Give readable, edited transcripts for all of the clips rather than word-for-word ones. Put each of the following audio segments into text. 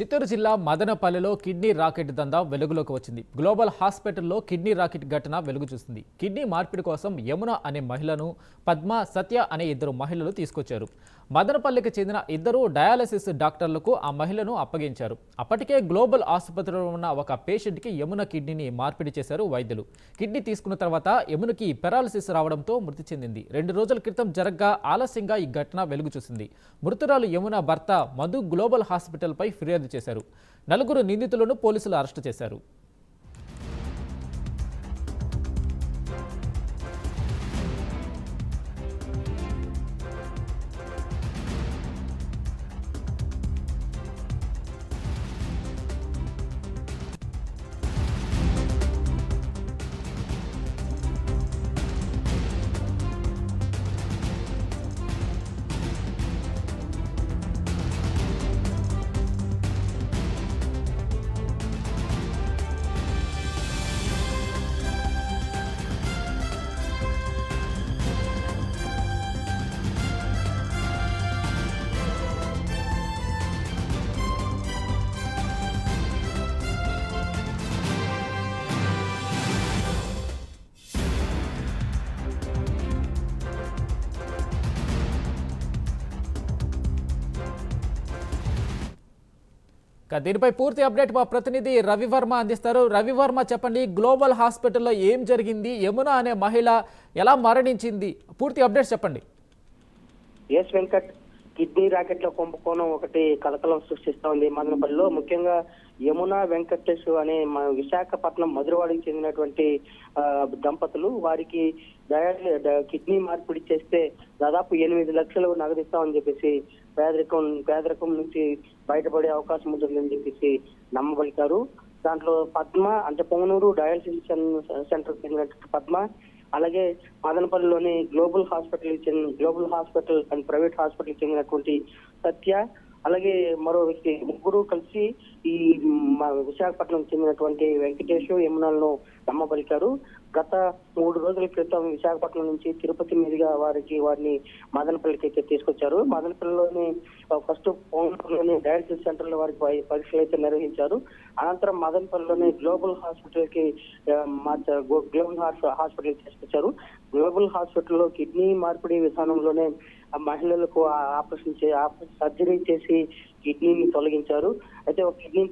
చిత్తూరు జిల్లా మదనపల్లిలో kidney racket దందా వెలుగులోకి వచ్చింది. గ్లోబల్ హాస్పిటల్లో కిడ్నీ రాకెట్ ఘటన వెలుగు చూసింది. కిడ్నీ మార్పిడి కోసం యమున అనే మహిళను, పద్మ, సత్య అనే ఇద్దరు మహిళలు తీసుకొచ్చారు. మదనపల్లికి చెందిన ఇద్దరు డయాలసిస్ డాక్టర్లకు ఆ మహిళను అప్పగించారు. అప్పటికే గ్లోబల్ ఆసుపత్రిలో ఉన్న ఒక పేషెంట్కి యమున కిడ్నీని మార్పిడి చేశారు వైద్యులు. కిడ్నీ తీసుకున్న తర్వాత యమునకి పెరాలసిస్ రావడంతో మృతి చెందింది. 2 రోజుల క్రితం జరగ్గా ఆలస్యంగా ఈ ఘటన వెలుగు చూసింది. మృతురాలు యమున భర్త మధు గ్లోబల్ హాస్పిటల్పై ఫిర్యాదు చేశారు. 4 నిందితులను పోలీసులు అరెస్టు చేశారు. దీనిపై పూర్తి అప్డేట్ మా ప్రతినిధి రవివర్మ అందిస్తారు. రవివర్మ, చెప్పండి, గ్లోబల్ హాస్పిటల్లో ఏం జరిగింది? యమున అనే మహిళ ఎలా మరణించింది? పూర్తి అప్డేట్స్ చెప్పండి. ఎస్ వెంకట్, కిడ్నీ రాకెట్ల కుంభకోణం ఒకటి కలకలం సృష్టిస్తా ఉంది మదనపల్లిలో. ముఖ్యంగా యమున వెంకటేష్ అనే విశాఖపట్నం మధురవాడికి చెందినటువంటి దంపతులు, వారికి కిడ్నీ మార్పిడి చేస్తే దాదాపు 8 లక్షలు నగదిస్తామని చెప్పేసి పేదరికం నుంచి బయటపడే అవకాశం ఉంటుందని చెప్పేసి నమ్మబలికారు. దాంట్లో పద్మ, అంటే పొంగనూరు డయాలసిస్ సెంటర్ చెందినటువంటి పద్మ, అలాగే మదనపల్లిలోని Global Hospital and private hospital చెందినటువంటి సత్య, అలాగే మరో వ్యక్తి, ముగ్గురు కలిసి ఈ విశాఖపట్నం చెందినటువంటి వెంకటేష్, యమునలను నమ్మబలికారు. గత 3 రోజుల క్రితం విశాఖపట్నం నుంచి తిరుపతి మీదుగా వారిని మదనపల్లికి అయితే తీసుకొచ్చారు. మదనపల్లిలోని ఫస్ట్ పొంగనూరులోని డయాలసిస్ సెంటర్ లో వారికి పరీక్షలు అయితే నిర్వహించారు. అనంతరం మదనపల్లిలోని గ్లోబల్ హాస్పిటల్ తీసుకొచ్చారు. గ్లోబల్ హాస్పిటల్లో కిడ్నీ మార్పిడి విధానంలోనే మహిళలకు సర్జరీ చేసి కిడ్నీని తొలగించారు. అయితే ఒక కిడ్నీని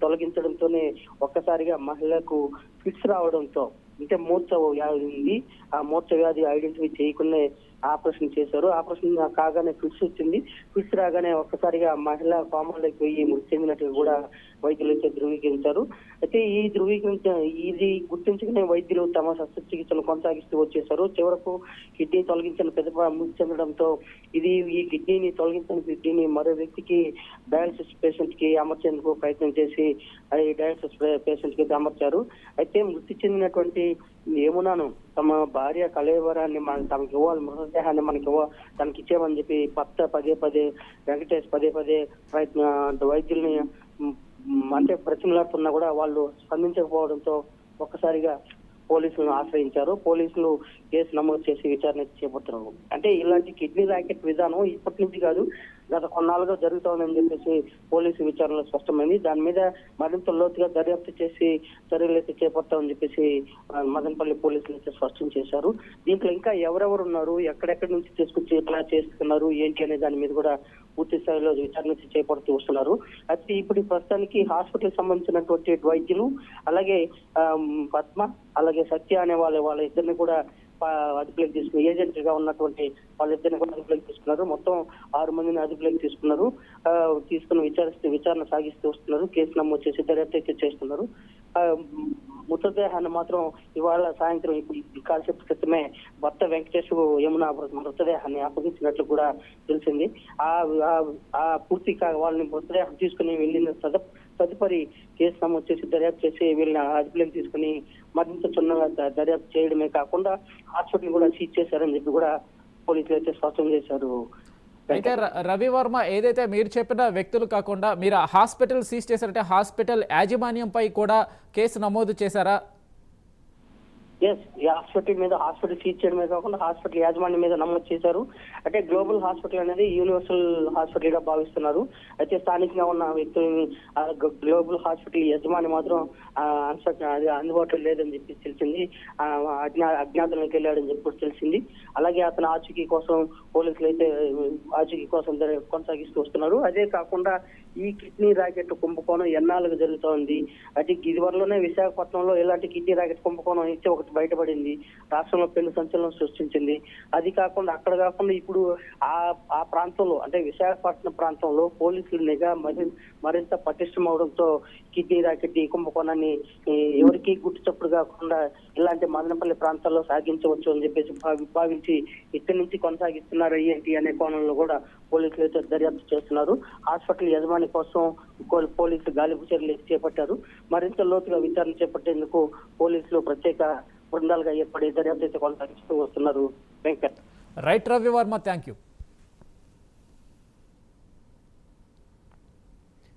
తొలగించడంతోనే ఒక్కసారిగా మహిళకు ఫిట్స్ రావడంతో, అంటే మూర్ఛ వ్యాధి ఉంది, ఆ మూర్ఛ వ్యాధి ఐడెంటిఫై చేయకుండా ఆపరేషన్ చేశారు. ఆపరేషన్ కాగానే ఫిట్స్ వచ్చింది. ఫిట్స్ రాగానే ఒక్కసారిగా మహిళ కోమాలోకి పోయి మృతి చెందినట్టుగా కూడా వైద్యులు అయితే ధృవీకరించారు. అయితే ఇది గుర్తించుకునే వైద్యులు తమ శస్త్రచికిత్సలు కొనసాగిస్తూ వచ్చేశారు. చివరకు కిడ్నీ తొలగించిన పెద్ద మృతి చెందడంతో ఈ కిడ్నీని మరో వ్యక్తికి, డయాలసిస్ పేషెంట్ కి అమర్చేందుకు ప్రయత్నం చేసి డయాలసిస్ పేషెంట్ కి అమర్చారు. అయితే మృతి చెందినటువంటి యమునను తమ భార్య కళేవరాన్ని తమకి ఇవ్వాలి, మృతదేహాన్ని తనకి ఇచ్చేయమని చెప్పి వెంకటేష్ పదే వైద్యుల్ని అంటే బ్రతిమలాడుతున్నా కూడా వాళ్ళు స్పందించకపోవడంతో ఒక్కసారిగా పోలీసులను ఆశ్రయించారు. పోలీసులు కేసు నమోదు చేసి విచారణ చేపడుతున్నారు. అంటే ఇలాంటి కిడ్నీ రాకెట్ విధానం ఇప్పటి నుంచి కాదు, గత కొన్నాళ్ళుగా జరుగుతోందని చెప్పేసి పోలీసు విచారణలో స్పష్టమైంది. దాని మీద మరింత లోతుగా దర్యాప్తు చేసి చర్యలు అయితే చేపడతామని చెప్పేసి మదనపల్లి పోలీసులు అయితే స్పష్టం చేశారు. దీంట్లో ఇంకా ఎవరెవరు ఉన్నారు, ఎక్కడెక్కడి నుంచి తీసుకొచ్చి ఎట్లా చేస్తున్నారు, ఏంటి అనే దాని మీద కూడా పూర్తి స్థాయిలో విచారణ చేపడుతూ వస్తున్నారు. అయితే ఇప్పుడు ప్రస్తుతానికి హాస్పిటల్ సంబంధించినటువంటి వైద్యులు, అలాగే పద్మ, అలాగే సత్య అనే వాళ్ళ ఇద్దరిని కూడా అదుపులోకి తీసుకున్నారు. ఏజెంట్ గా ఉన్నటువంటి వాళ్ళిద్దరిని కూడా అదుపులోకి తీసుకున్నారు. మొత్తం 6 మందిని అదుపులోకి తీసుకున్నారు. విచారణ సాగిస్తూ వస్తున్నారు. కేసు నమోదు చేసి దర్యాప్తు అయితే చేస్తున్నారు. మృతదేహాన్ని మాత్రం ఇవాళ సాయంత్రం కాసేపు క్రితమే భర్త వెంకటేష్ యమున మృతదేహాన్ని అప్పగించినట్లు కూడా తెలిసింది. పూర్తి వాళ్ళని మృతదేహం తీసుకుని వెళ్ళిన తదుపరి కేసు నమోదు చేసి దర్యాప్తు చేసి వీళ్ళని అదుపులోకి తీసుకుని మరింత చున్నగా దర్యాప్తు చేయడమే కాకుండా హాస్పిటల్ కూడా సీజ్ చేశారని చెప్పి కూడా పోలీసులు అయితే స్పష్టం చేశారు. అయితే రవివర్మ, ఏదైతే మీరు చెప్పిన వ్యక్తులు కాకుండా మీరు హాస్పిటల్ సీజ్ చేశారంటే హాస్పిటల్ యాజమాన్యంపై కూడా కేసు నమోదు చేశారా? ఎస్, ఈ హాస్పిటల్ సీజ్ చేయడమే కాకుండా హాస్పిటల్ యాజమాన్యం మీద నమోదు చేశారు. అంటే గ్లోబల్ హాస్పిటల్ అనేది యూనివర్సల్ హాస్పిటల్ గా భావిస్తున్నారు. అయితే స్థానికంగా ఉన్న వ్యక్తులని గ్లోబల్ హాస్పిటల్ యజమాని మాత్రం అది అందుబాటులో లేదని చెప్పి తెలిసింది. అజ్ఞాతంలోకి వెళ్ళాడని చెప్పి తెలిసింది. అలాగే అతను ఆచూకీ కోసం పోలీసులు అయితే ఆచూకీ కోసం కొనసాగిస్తూ వస్తున్నారు. అదే కాకుండా ఈ కిడ్నీ రాకెట్ కుంభకోణం ఎన్నాళ్ళుగా జరుగుతోంది. అయితే ఇదివరలోనే విశాఖపట్నంలో ఇలాంటి కిడ్నీ రాకెట్ కుంభకోణం అయితే ఒకటి బయటపడింది. రాష్ట్రంలో పెను సంచలనం సృష్టించింది. అది కాకుండా అక్కడ కాకుండా ఇప్పుడు ఆ ప్రాంతంలో అంటే విశాఖపట్నం ప్రాంతంలో పోలీసుల నిఘా మరింత పటిష్టం అవడంతో కిడ్నీ రాకెట్ ఈ కుంభకోణాన్ని ఎవరికి గుట్టు చప్పుడు కాకుండా ఇలాంటి మదనపల్లి ప్రాంతాల్లో సాగించవచ్చు అని చెప్పేసి భావించి ఇక్కడి నుంచి కొనసాగిస్తున్నారు ఏంటి అనే కోణంలో కూడా పోలీసులు అయితే దర్యాప్తు చేస్తున్నారు. హాస్పిటల్ యజమాని కోసం పోలీసులు గాలింపు చర్యలు చేపట్టారు. మరింత లోతుగా విచారణ చేపట్టేందుకు పోలీసులు ప్రత్యేక బృందాలుగా ఏర్పడి దర్యాప్తు అయితే కొనసాగిస్తూ వస్తున్నారు. Venkat. Right Ravi Varma, thank you.